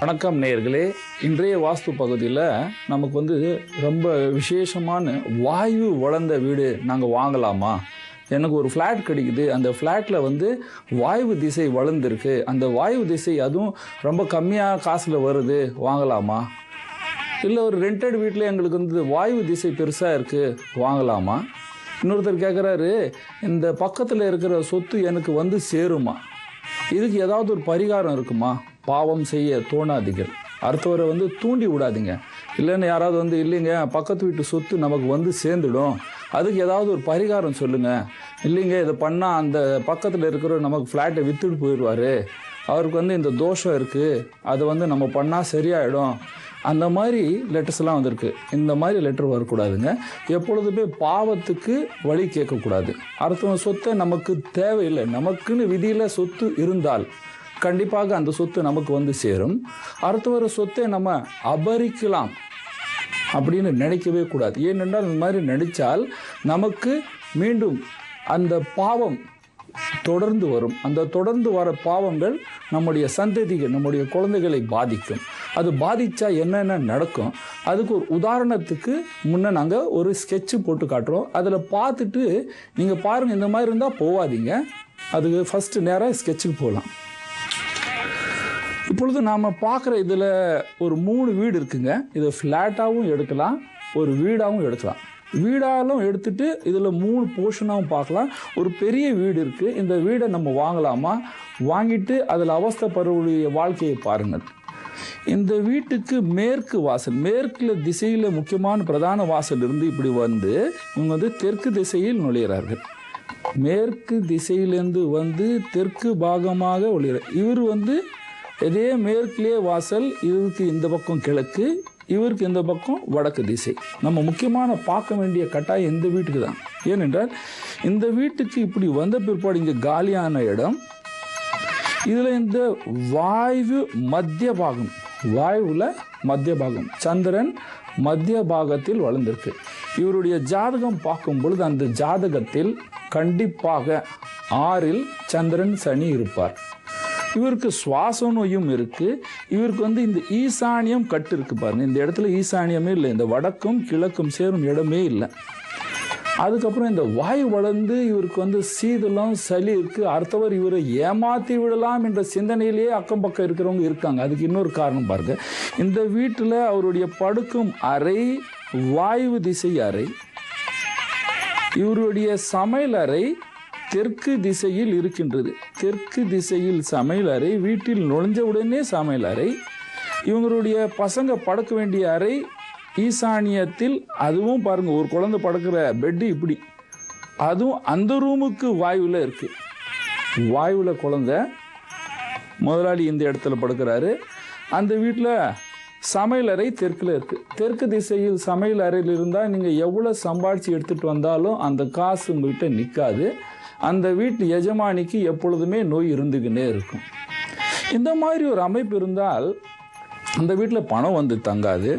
வணக்கம் நேயர்களே. இன்றைய வாஸ்து பகுதியில் நமக்கு ரொம்ப விசேஷமான வாயு வளர்ந்த வீடு நாங்கள் வாங்கலாமா, எனக்கு ஒரு ஃப்ளாட் கிடைக்குது, அந்த ஃப்ளாட்டில் வாயு திசை வளர்ந்துருக்கு, அந்த வாயு திசை அதுவும் ரொம்ப கம்மியாக காசில் வருது, வாங்கலாமா? இல்லை ஒரு ரெண்டட் வீட்டில் எங்களுக்கு வாயு திசை பெருசாக இருக்குது, வாங்கலாமா? இன்னொருத்தர் கேட்குறாரு, இந்த பக்கத்தில் இருக்கிற சொத்து எனக்கு சேருமா, இதுக்கு ஏதாவது ஒரு பரிகாரம் இருக்குமா? பாவம் செய்ய தோணாதீர்கள், அடுத்தவரை தூண்டி விடாதீங்க. இல்லைன்னு யாராவது இல்லைங்க பக்கத்து வீட்டு சொத்து நமக்கு சேர்ந்துடும், அதுக்கு ஏதாவது ஒரு பரிகாரம் சொல்லுங்கள். இல்லைங்க இதை பண்ணால் அந்த பக்கத்தில் இருக்கிற நமக்கு ஃப்ளாட்டை விற்றுட்டு போயிடுவார், அவருக்கு இந்த தோஷம் இருக்குது, அதை நம்ம பண்ணால் சரியாயிடும். அந்த மாதிரி லெட்டர்ஸ்லாம் வந்திருக்கு. இந்த மாதிரி லெட்டர் வரக்கூடாதுங்க. எப்பொழுதுமே பாவத்துக்கு வழி கேட்கக்கூடாது. அடுத்தவங்க சொத்தை நமக்கு தேவையில்லை, நமக்குன்னு விதியில் சொத்து இருந்தால் கண்டிப்பாக அந்த சொத்து நமக்கு சேரும். அடுத்தவர சொத்தை நம்ம அபரிக்கலாம் அப்படின்னு நினைக்கவே கூடாது. ஏனென்றால் இந்த மாதிரி நினைச்சால் நமக்கு மீண்டும் அந்த பாவம் தொடர்ந்து வரும். அந்த தொடர்ந்து வர பாவங்கள் நம்முடைய சந்ததிகள், நம்முடைய குழந்தைகளை பாதிக்கும். அது பாதித்தா என்னென்ன நடக்கும், அதுக்கு ஒரு உதாரணத்துக்கு முன்னே நாங்கள் ஒரு ஸ்கெட்சு போட்டு காட்டுறோம். அதில் பார்த்துட்டு நீங்கள் பாருங்கள், இந்த மாதிரி இருந்தால் போகாதீங்க. அதுக்கு ஃபஸ்ட்டு நேராக ஸ்கெட்சுக்கு போகலாம். இப்பொழுது நாம் பார்க்குற இதில் ஒரு 3 வீடு இருக்குங்க. இதை ஃப்ளாட்டாகவும் எடுக்கலாம், ஒரு வீடாகவும் எடுக்கலாம். வீடாலும் எடுத்துகிட்டு இதில் 3 போர்ஷனாகவும் பார்க்கலாம். ஒரு பெரிய வீடு இருக்குது, இந்த வீடை நம்ம வாங்கலாமா, வாங்கிட்டு அதில் அவஸ்தைப்படுற வாழ்க்கையை பாருங்கள். இந்த வீட்டுக்கு மேற்கு வாசல், மேற்குல திசையில் முக்கியமான பிரதான வாசல் இருந்து இப்படி இவங்க தெற்கு திசையில் நுழைகிறார்கள். மேற்கு திசையிலேருந்து தெற்கு பாகமாக ஒளிகிறார். இவர் இதே மேற்கிலே வாசல், இவருக்கு இந்த பக்கம் கிழக்கு, இவருக்கு இந்த பக்கம் வடக்கு திசை. நம்ம முக்கியமான பார்க்க வேண்டிய கட்டாயம் இந்த வீட்டுக்கு தான். ஏனென்றால் இந்த வீட்டுக்கு இப்படி வந்த பிற்பாடு இங்கே காலியான இடம், இதில் இந்த வாயு மத்திய பாகம், வாயுவில் மத்திய பாகம், சந்திரன் மத்திய பாகத்தில் வளர்ந்திருக்கு. இவருடைய ஜாதகம் பார்க்கும் பொழுது அந்த ஜாதகத்தில் கண்டிப்பாக 6ல் சந்திரன் சனி இருப்பார். இவருக்கு சுவாச நோயும் இருக்குது. இவருக்கு இந்த ஈசானியம் கட்டு இருக்குது பாருங்கள். இந்த இடத்துல ஈசானியமே இல்லை, இந்த வடக்கும் கிழக்கும் சேரும் இடமே இல்லை. அதுக்கப்புறம் இந்த வாயு வளர்ந்து இவருக்கு சீதளம் சளி இருக்குது. அடுத்தவர் இவரை ஏமாற்றி விடலாம் என்ற சிந்தனையிலேயே அக்கம் பக்கம் இருக்கிறவங்க இருக்காங்க. அதுக்கு இன்னொரு காரணம் பாருங்க, இந்த வீட்டில் அவருடைய படுக்கும் அறை வாயு திசை அறை, இவருடைய சமையல் அறை தெற்கு திசையில் இருக்கின்றது. தெற்கு திசையில் சமையல் அறை, வீட்டில் நுழைஞ்ச உடனே சமையல் அறை. இவங்களுடைய பசங்க படுக்க வேண்டிய அறை ஈசானியத்தில், அதுவும் பாருங்கள், ஒரு குழந்தை படுக்கிற பெட்டு இப்படி, அதுவும் அந்த ரூமுக்கு வாயுவில் இருக்குது. வாயுவில் குழந்தை, முதலாளி இந்த இடத்துல படுக்கிறாரு. அந்த வீட்டில் சமையல் அறை தெற்கில் இருக்குது. தெற்கு திசையில் சமையல் அறையில் இருந்தால் நீங்கள் எவ்வளோ சம்பாதிச்சு எடுத்துகிட்டு வந்தாலும் அந்த காசு உங்கள்கிட்ட நிற்காது. அந்த வீட்டு எஜமானிக்கு எப்பொழுதுமே நோய் இருந்துக்கினே இருக்கும். இந்த மாதிரி ஒரு அமைப்பு இருந்தால் அந்த வீட்டில் பணம் தங்காது.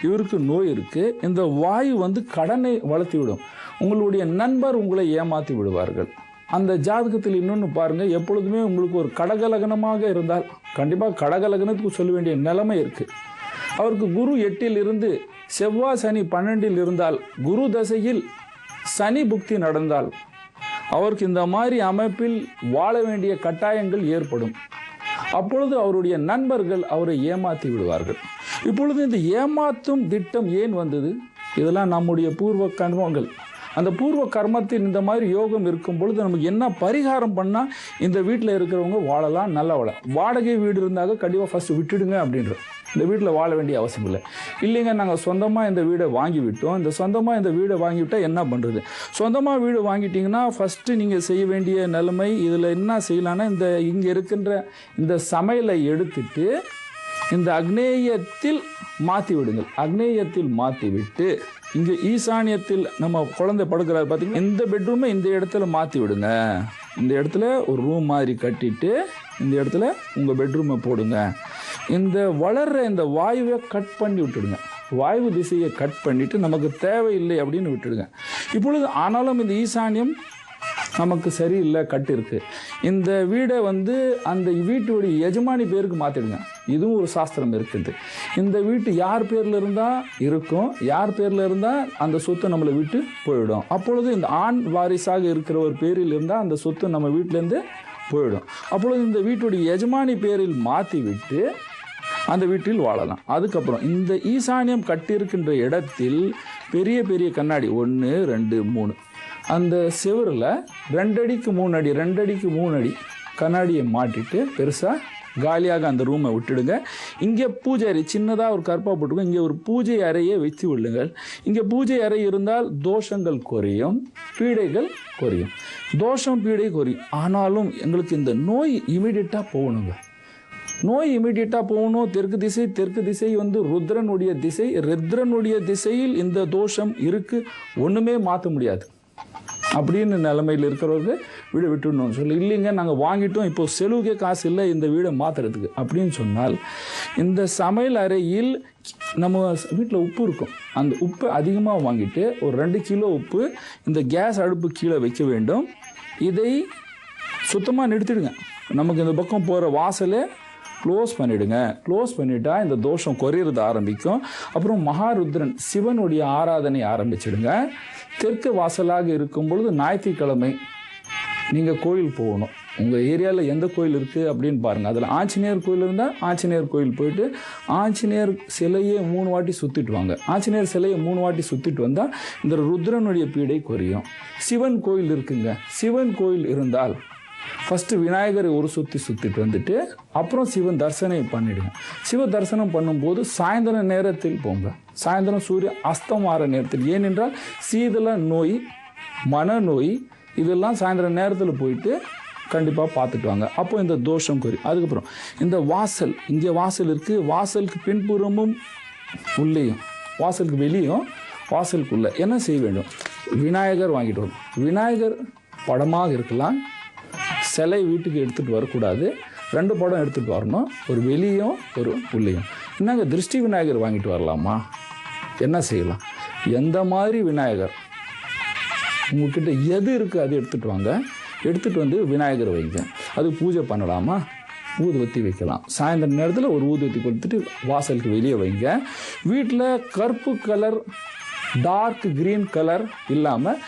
இவருக்கு நோய் இருக்குது. இந்த வாயு கடனை வளர்த்தி விடும். உங்களுடைய நண்பர் உங்களை ஏமாற்றி விடுவார்கள். அந்த ஜாதகத்தில் இன்னொன்று பாருங்கள், எப்பொழுதுமே உங்களுக்கு ஒரு கடகலகனமாக இருந்தால், கண்டிப்பாக கடகலகனத்துக்கு சொல்ல வேண்டிய நிலைமை இருக்குது. அவருக்கு குரு 8ல் இருந்து செவ்வாய் சனி 12ல் இருந்தால், குரு தசையில் சனி புக்தி நடந்தால் அவருக்கு இந்த மாதிரி அமைப்பில் வாழ வேண்டிய கட்டாயங்கள் ஏற்படும். அப்பொழுது அவருடைய நண்பர்கள் அவரை ஏமாற்றி விடுவார்கள். இப்பொழுது இந்த ஏமாற்றும் திட்டம் ஏன் வந்தது? இதெல்லாம் நம்முடைய பூர்வ கர்மங்கள். அந்த பூர்வ கர்மத்தில் இந்த மாதிரி யோகம் இருக்கும் பொழுது நமக்கு என்ன பரிகாரம் பண்ணால் இந்த வீட்டில் இருக்கிறவங்க வாழலாம், நல்ல வாடகை வீடு இருந்தாங்க கண்டிப்பாக ஃபஸ்ட்டு விட்டுடுங்க அப்படின்ற. இந்த வீட்டில் வாழ வேண்டிய அவசியம் இல்லை. இல்லைங்க நாங்கள் சொந்தமாக இந்த வீடை வாங்கி விட்டோம், இந்த சொந்தமாக இந்த வீடை வாங்கிவிட்டால் என்ன பண்ணுறது? சொந்தமாக வீடு வாங்கிட்டிங்கன்னா ஃபஸ்ட்டு நீங்கள் செய்ய வேண்டிய நிலைமை இதில் என்ன செய்யலான்னா, இங்கே இருக்கின்ற இந்த சமையலை எடுத்துட்டு இந்த அக்னேயத்தில் மாற்றி விடுங்கள். அக்னேயத்தில் மாற்றி விட்டு இங்கே ஈசானியத்தில் நம்ம குழந்தை படுக்கிறாரு பார்த்தீங்கன்னா, இந்த பெட்ரூமை இந்த இடத்துல மாற்றி விடுங்க. இந்த இடத்துல ஒரு ரூம் மாதிரி கட்டிட்டு இந்த இடத்துல உங்கள் பெட்ரூமை போடுங்க. இந்த வளர்கிற இந்த வாயுவை கட் பண்ணி விட்டுடுங்க. வாயு திசையை கட் பண்ணிவிட்டு நமக்கு தேவையில்லை அப்படின்னு விட்டுடுங்க. இப்பொழுது ஆனாலும் இந்த ஈசானியம் நமக்கு சரியில்லை, கட்டு இருக்கு, இந்த வீடை வந்து அந்த வீட்டுடைய எஜமானி பேருக்கு மாற்றிடுங்க. இதுவும் ஒரு சாஸ்திரம் இருக்குது. இந்த வீட்டு யார் பேரில் இருந்தால் இருக்கும், யார் பேரில் இருந்தால் அந்த சொத்து நம்மளை விட்டு போயிடும். அப்பொழுது இந்த ஆண் வாரிசாக இருக்கிற ஒரு பேரில் இருந்தால் அந்த சொத்து நம்ம வீட்டிலேருந்து போயிடும். அப்பொழுது இந்த வீட்டுடைய எஜமானி பேரில் மாற்றி விட்டு அந்த வீட்டில் வாழலாம். அதுக்கப்புறம் இந்த ஈசானியம் கட்டியிருக்கின்ற இடத்தில் பெரிய பெரிய கண்ணாடி 1, 2, 3 அந்த செவரில் 2 அடிக்கு 3 அடி 2 அடிக்கு 3 அடி கண்ணாடியை மாட்டிட்டு பெருசாக காலியாக அந்த ரூமை விட்டுடுங்க. இங்கே பூஜை அறை சின்னதாக ஒரு கற்பா போட்டுக்கோங்க. இங்கே ஒரு பூஜை அறையை வைத்து விடுங்கள். இங்கே பூஜை அறை இருந்தால் தோஷங்கள் குறையும், பீடைகள் குறையும். தோஷம் பீடை குறையும். ஆனாலும் எங்களுக்கு இந்த நோய் இமீடியட்டாக போகணுங்க. நோய் இமீடியட்டாக போகணும். தெற்கு திசை வந்து ருத்ரனுடைய திசை. ருத்ரனுடைய திசையில் இந்த தோஷம் இருக்குது, ஒன்றுமே மாற்ற முடியாது அப்படின்னு நிலைமையில் இருக்கிறவங்க வீடை விட்டுடணும்னு சொல்லி, இல்லைங்க நாங்கள் வாங்கிட்டோம், இப்போ செலவுக்கே காசு இல்லை இந்த வீடை மாற்றுறதுக்கு அப்படின்னு சொன்னால், இந்த சமையல் அறையில் நம்ம வீட்டில் உப்பு இருக்கும், அந்த உப்பு அதிகமாக வாங்கிட்டு ஒரு 2 கிலோ உப்பு இந்த கேஸ் அடுப்பு கீழே வைக்க வேண்டும். இதை சுத்தமாக நிறுத்திடுங்க. நமக்கு இந்த பக்கம் போகிற வாசலை க்ளோஸ் பண்ணிவிடுங்க. க்ளோஸ் பண்ணிட்டா இந்த தோஷம் குறையிறது ஆரம்பிக்கும். அப்புறம் மகாருத்ரன் சிவனுடைய ஆராதனை ஆரம்பிச்சிடுங்க. தெற்கு வாசலாக இருக்கும் பொழுது ஞாயிற்றுக்கிழமை நீங்கள் கோயில் போகணும். உங்கள் ஏரியாவில் எந்த கோயில் இருக்குது அப்படின்னு பாருங்கள். அதில் ஆஞ்சநேயர் கோயில் இருந்தால் ஆஞ்சநேயர் கோயில் போயிட்டு ஆஞ்சநேயர் சிலையை 3 வாட்டி சுற்றிட்டு வாங்க. ஆஞ்சநேயர் சிலையை 3 வாட்டி சுற்றிட்டு வந்தால் இந்த ருத்ரனுடைய பீடை குறையும். சிவன் கோயில் இருக்குங்க. சிவன் கோயில் இருந்தால் ஃபஸ்ட்டு விநாயகரை ஒரு சுற்றிட்டு வந்துட்டு அப்புறம் சிவன் தரிசனம் பண்ணிவிடுங்க. சிவ தரிசனம் பண்ணும்போது சாயந்தரம் நேரத்தில் போங்க. சாயந்தரம் சூரிய அஸ்தம் ஆகிற நேரத்தில். ஏனென்றால் சீதள நோய், மனநோய் இதெல்லாம் சாயந்தரம் நேரத்தில் போயிட்டு கண்டிப்பாக பார்த்துட்டு வாங்க. அப்போ இந்த தோஷம் குறையும். அதுக்கப்புறம் இந்த வாசல், இங்கே வாசல் இருக்குது, வாசலுக்கு பின்புறமும் உள்ளேயும் வாசலுக்கு வெளியும் வாசலுக்குள்ளே என்ன செய்ய வேண்டும்? விநாயகர் வாங்கிட்டு வரும். விநாயகர் படமாக இருக்கலாம், சிலை வீட்டுக்கு எடுத்துகிட்டு வரக்கூடாது. 2 படம் எடுத்துகிட்டு வரணும், ஒரு வெளியும் ஒரு உள்ளேயும். என்னங்க திருஷ்டி விநாயகர் வாங்கிட்டு வரலாமா? என்ன செய்யலாம்? எந்த மாதிரி விநாயகர் உங்ககிட்ட எது இருக்குது அது எடுத்துகிட்டு வாங்க. எடுத்துகிட்டு வந்து விநாயகர் வைங்க. அது பூஜை பண்ணலாமா? ஊதுவத்தி வைக்கலாம். சாயந்தரம் நேரத்தில் ஒரு ஊதுவத்தி கொடுத்துட்டு வாசலுக்கு வெளியே வைங்க. வீட்டில் கருப்பு கலர், டார்க் க்ரீன் கலர் இல்லாமல்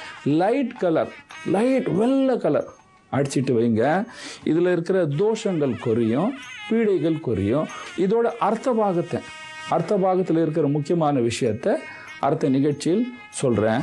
லைட் கலர், லைட் வெள்ளை கலர் அடிச்சிட்டு வைங்க. இதில் இருக்கிற தோஷங்கள் குறையும், பீடைகள் குறையும். இதோட அர்த்த பாகத்தில் இருக்கிற முக்கியமான விஷயத்தை அடுத்த நிகழ்ச்சியில் சொல்கிறேன்.